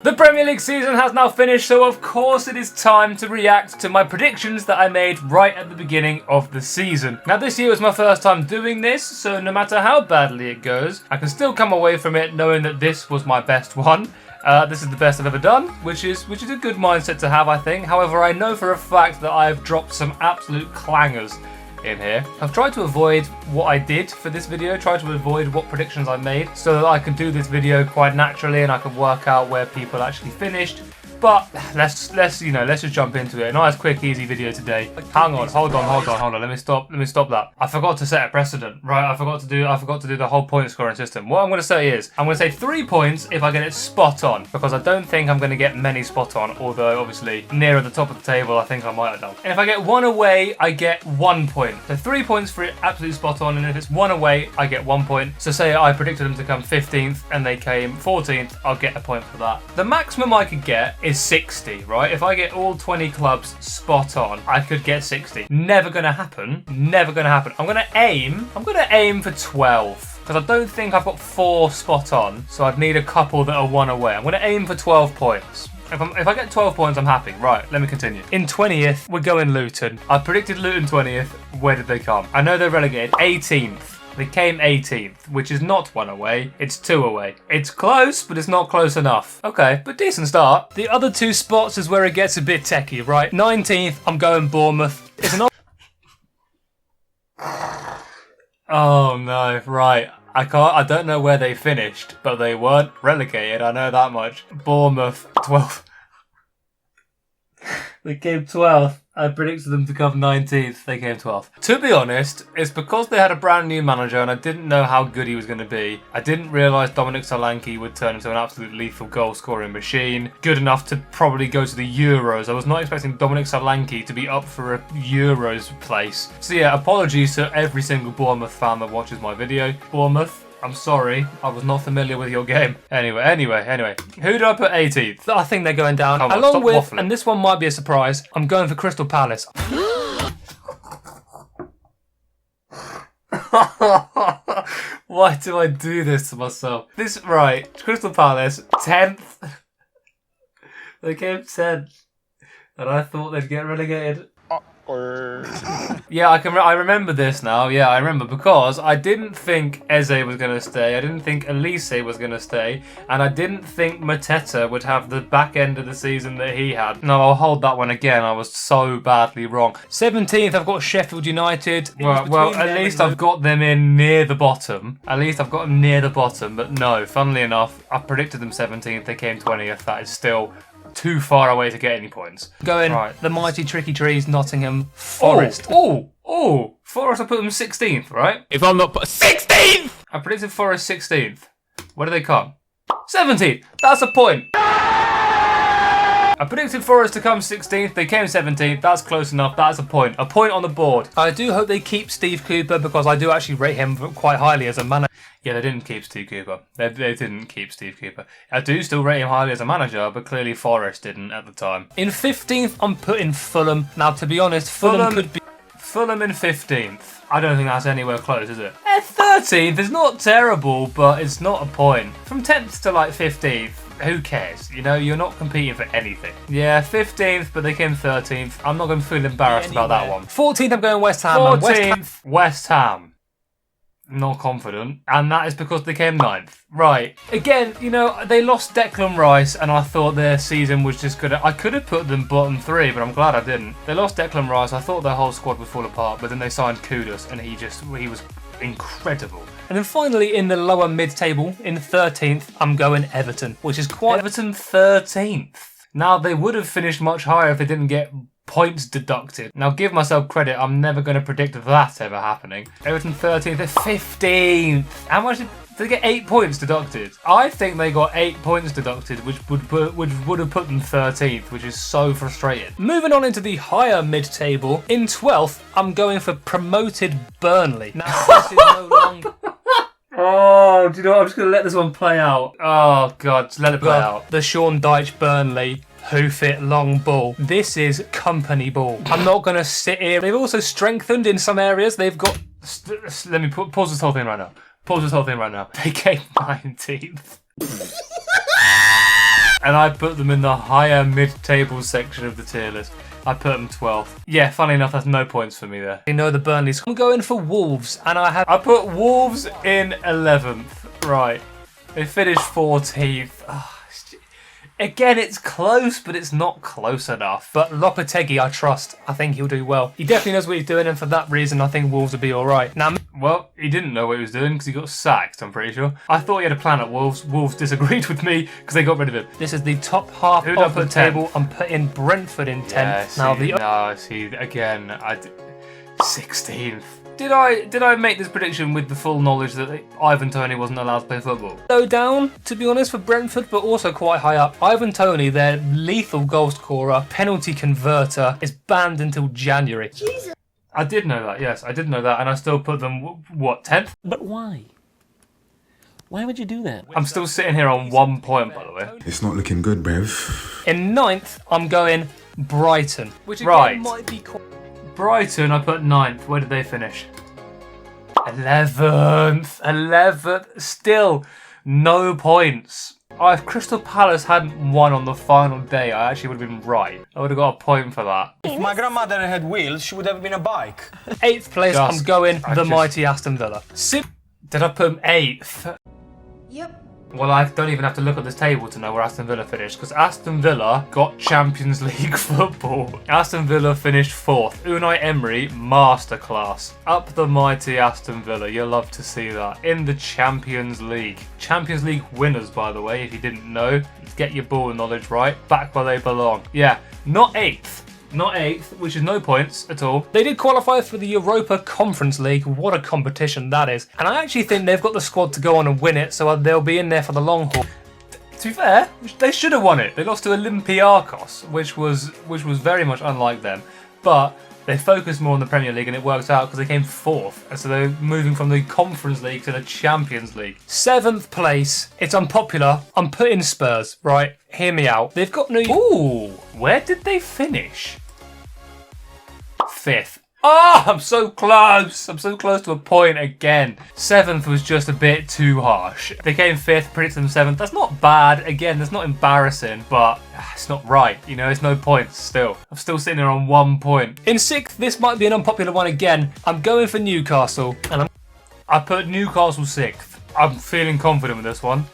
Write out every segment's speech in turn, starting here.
The Premier League season has now finished, so of course it is time to react to my predictions that I made right at the beginning of the season. Now this year was my first time doing this, so no matter how badly it goes, I can still come away from it knowing that this was my best one. This is the best I've ever done, which is a good mindset to have, I think. However, I know for a fact that I have dropped some absolute clangers in here. I've tried to avoid what I did for this video, tried to avoid what predictions I made, so that I can do this video quite naturally and I can work out where people actually finished. But let's just jump into it. A nice, quick, easy video today. Hang on, hold on. Let me stop that. I forgot to set a precedent, right? I forgot to do the whole point scoring system. What I'm going to say is, I'm going to say 3 points if I get it spot on, because I don't think I'm going to get many spot on. Although obviously nearer the top of the table, I think I might have done. And if I get 1 away, I get 1 point. So 3 points for it absolutely spot on, and if it's 1 away, I get 1 point. So say I predicted them to come 15th and they came 14th, I'll get a point for that. The maximum I could get is 60, right? If I get all 20 clubs spot on, I could get 60. Never gonna happen. Never gonna happen. I'm gonna aim for 12. Because I don't think I've got 4 spot on, so I'd need a couple that are 1 away. I'm gonna aim for 12 points. If I get 12 points, I'm happy. Right, let me continue. In 20th, we're going Luton. I predicted Luton 20th. Where did they come? I know they're relegated. 18th. They came 18th, which is not 1 away, it's 2 away. It's close, but it's not close enough. Okay, but decent start. The other 2 spots is where it gets a bit techie, right? 19th, I'm going Bournemouth. It's an Oh no, right. I don't know where they finished, but they weren't relegated, I know that much. Bournemouth, 12th. They came 12th. I predicted them to come 19th. They came 12th. To be honest, it's because they had a brand new manager and I didn't know how good he was going to be. I didn't realise Dominic Solanke would turn into an absolute lethal goal-scoring machine. Good enough to probably go to the Euros. I was not expecting Dominic Solanke to be up for a Euros place. So yeah, apologies to every single Bournemouth fan that watches my video. Bournemouth, I'm sorry, I was not familiar with your game. Anyway. Who did I put 18th? I think they're going down. Come on, along with, waffling. And this one might be a surprise, I'm going for Crystal Palace. Why do I do this to myself? Right, Crystal Palace, 10th. They came 10th. And I thought they'd get relegated. Yeah, I remember this now. Yeah, I remember because I didn't think Eze was going to stay. I didn't think Elise was going to stay. And I didn't think Mateta would have the back end of the season that he had. No, I'll hold that one again. I was so badly wrong. 17th, I've got Sheffield United. Well, at least I've got them in near the bottom. At least I've got them near the bottom. But no, funnily enough, I predicted them 17th. They came 20th. That is still too far away to get any points. Going right. The mighty tricky trees, Nottingham Forest. Oh, Forest, I put them 16th, right? If I'm not 16th! I predicted Forest 16th. Where do they come? 17th! That's a point! I predicted Forest to come 16th, they came 17th, that's close enough, that's a point. A point on the board. I do hope they keep Steve Cooper because I do actually rate him quite highly as a manager. Yeah, they didn't keep Steve Cooper. They didn't keep Steve Cooper. I do still rate him highly as a manager, but clearly Forest didn't at the time. In 15th, I'm putting Fulham. Now, to be honest, Fulham could be... Fulham in 15th. I don't think that's anywhere close, is it? 13th is not terrible, but it's not a point. From 10th to like 15th, who cares? You know, you're not competing for anything. Yeah, 15th, but they came 13th. I'm not going to feel embarrassed about that one. 14th, I'm going West Ham. 14th, West Ham. Not confident. And that is because they came 9th. Right. Again, you know, they lost Declan Rice and I thought their season was just gonna... I could have put them bottom 3, but I'm glad I didn't. They lost Declan Rice. I thought their whole squad would fall apart, but then they signed Kudus and he was incredible. And then finally in the lower mid-table, in 13th, I'm going Everton, which is quite... Everton 13th. Now, they would have finished much higher if they didn't get points deducted. Now, give myself credit, I'm never going to predict that ever happening. Everton 13th, they're 15th. How much did they get? 8 points deducted? I think they got 8 points deducted, which would have put them 13th, which is so frustrating. Moving on into the higher mid-table, in 12th, I'm going for promoted Burnley. Now, this is no longer... Oh, do you know what? I'm just going to let this one play out. Oh, God, just let it play out. The Sean Dyche Burnley hoof it long ball. This is company ball. I'm not going to sit here. They've also strengthened in some areas. They've got... Let me pause this whole thing right now. They came 19th. And I put them in the higher mid-table section of the tier list. I put them 12th. Yeah, funny enough, that's no points for me there. You know the Burnleys. I'm going for Wolves, and I put Wolves in 11th. Right. They finished 14th. Oh, again, it's close, but it's not close enough. But Lopetegui, I trust. I think he'll do well. He definitely knows what he's doing, and for that reason, I think Wolves will be all right. Now, well, he didn't know what he was doing because he got sacked, I'm pretty sure. I thought he had a plan at Wolves. Wolves disagreed with me because they got rid of him. This is the top half of the table. I'm putting Brentford in 10th. Again, 16th. Did I make this prediction with the full knowledge that Ivan Toney wasn't allowed to play football? Low down, to be honest, for Brentford, but also quite high up. Ivan Toney, their lethal goal scorer, penalty converter, is banned until January. Jesus. I did know that, yes, I did know that, and I still put them, what, 10th? But why? Why would you do that? I'm still sitting here on 1 point, by the way. It's not looking good, Bev. In 9th, I'm going Brighton, which again might be quite... Brighton, I put 9th. Where did they finish? 11th. 11th. Still, no points. If Crystal Palace hadn't won on the final day, I actually would have been right. I would have got a point for that. If my grandmother had wheels, she would have been a bike. 8th place, I'm going mighty Aston Villa. Did I put them 8th? Yep. Well, I don't even have to look at this table to know where Aston Villa finished, because Aston Villa got Champions League football. Aston Villa finished 4th. Unai Emery, masterclass. Up the mighty Aston Villa. You'll love to see that. In the Champions League. Champions League winners, by the way, if you didn't know. Get your ball knowledge right. Back where they belong. Yeah, not 8th. Not 8th, which is no points at all. They did qualify for the Europa Conference League. What a competition that is. And I actually think they've got the squad to go on and win it, so they'll be in there for the long haul. To be fair, they should have won it. They lost to Olympiacos, which was very much unlike them. But they focused more on the Premier League and it worked out because they came 4th. And so they're moving from the Conference League to the Champions League. 7th place. It's unpopular. I'm putting Spurs, right? Hear me out. They've got no... Ooh, where did they finish? 5th. Oh, I'm so close. I'm so close to a point again. 7th was just a bit too harsh. They came 5th, predicted them 7th. That's not bad. Again, that's not embarrassing, but it's not right. You know, it's no points still. I'm still sitting there on 1 point. In 6th, this might be an unpopular one again. I'm going for Newcastle, and I put Newcastle 6th. I'm feeling confident with this one.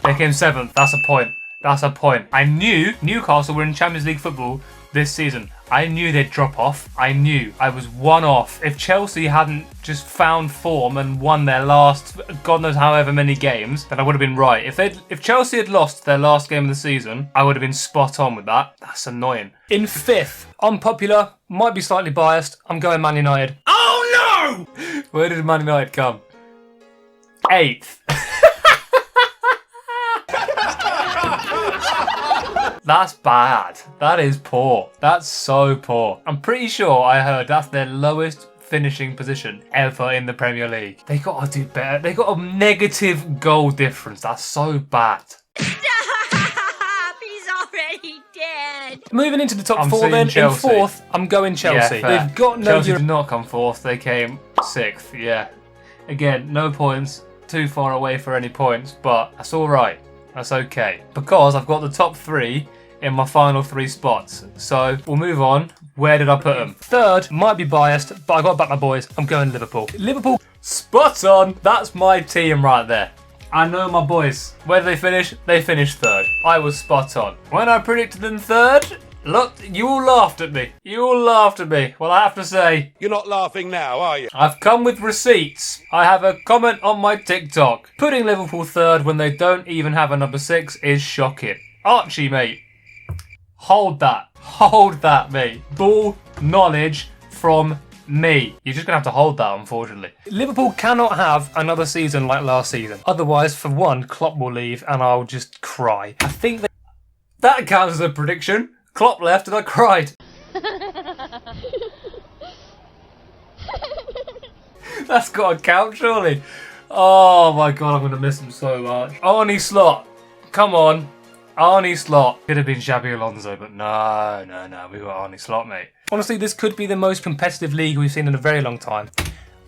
They came 7th. That's a point. That's a point. I knew Newcastle were in Champions League football this season. I knew they'd drop off. I knew. I was one off. If Chelsea hadn't just found form and won their last, God knows however many games, then I would have been right. If Chelsea had lost their last game of the season, I would have been spot on with that. That's annoying. In 5th, unpopular, might be slightly biased, I'm going Man United. Oh no! Where did Man United come? 8th. That's bad. That is poor. That's so poor. I'm pretty sure I heard that's their lowest finishing position ever in the Premier League. They gotta do better. They got a negative goal difference. That's so bad. Stop! He's already dead. Moving into the top 4 then. Chelsea. In 4th, I'm going Chelsea. Yeah, they've got no... Chelsea did not come 4th. They came 6th. Yeah. Again, no points. Too far away for any points, but that's all right. That's okay. Because I've got the top 3 in my final 3 spots. So we'll move on. Where did I put them? 3rd, might be biased, but I got to back my boys. I'm going Liverpool. Liverpool, spot on. That's my team right there. I know my boys. Where did they finish? They finished 3rd. I was spot on. When I predicted them 3rd, look, you all laughed at me. You all laughed at me. Well, I have to say... You're not laughing now, are you? I've come with receipts. I have a comment on my TikTok. Putting Liverpool 3rd when they don't even have a number 6 is shocking. Archie, mate. Hold that. Hold that, mate. Ball knowledge from me. You're just going to have to hold that, unfortunately. Liverpool cannot have another season like last season. Otherwise, for one, Klopp will leave and I'll just cry. I think that counts as a prediction. Klopp left and I cried. That's got to count, surely. Oh my god, I'm going to miss him so much. Arnie Slot. Come on. Arnie Slot. Could have been Xabi Alonso, but no. We got Arnie Slot, mate. Honestly, this could be the most competitive league we've seen in a very long time.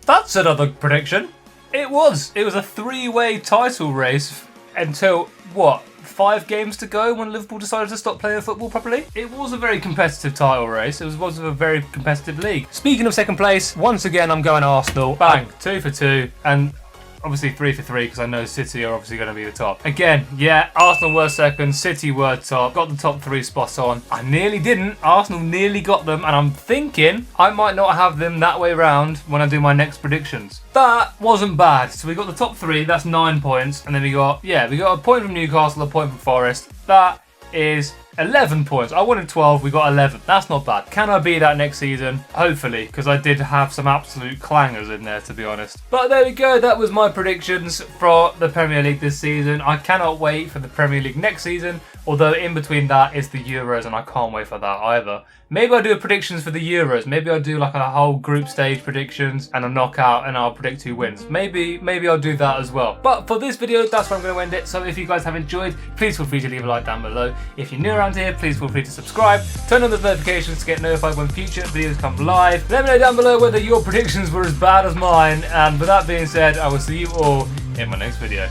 That's another prediction. It was. It was a 3-way title race until, what, 5 games to go when Liverpool decided to stop playing football properly? It was a very competitive title race. It was a very competitive league. Speaking of second place, once again I'm going Arsenal. Bang, 2 for 2, and obviously 3 for 3 because I know City are obviously going to be the top. Again, yeah, Arsenal were second, City were top, got the top 3 spots on. I nearly didn't. Arsenal nearly got them, and I'm thinking I might not have them that way round when I do my next predictions. That wasn't bad. So we got the top 3, that's 9 points, and then we got a point from Newcastle, a point from Forest. That is 11 points. I wanted 12, we got 11. That's not bad. Can I be that next season? Hopefully, because I did have some absolute clangers in there, to be honest. But there we go. That was my predictions for the Premier League this season. I cannot wait for the Premier League next season, although in between that is the Euros, and I can't wait for that either. Maybe I'll do predictions for the Euros. Maybe I'll do like a whole group stage predictions and a knockout, and I'll predict who wins. Maybe I'll do that as well. But for this video, that's where I'm going to end it. So if you guys have enjoyed, please feel free to leave a like down below. If you're new around here, please feel free to subscribe. Turn on those notifications to get notified when future videos come live. Let me know down below whether your predictions were as bad as mine. And with that being said, I will see you all in my next video.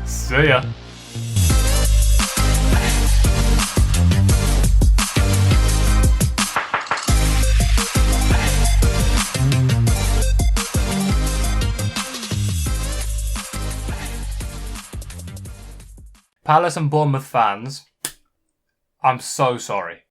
See ya. Palace and Bournemouth fans, I'm so sorry.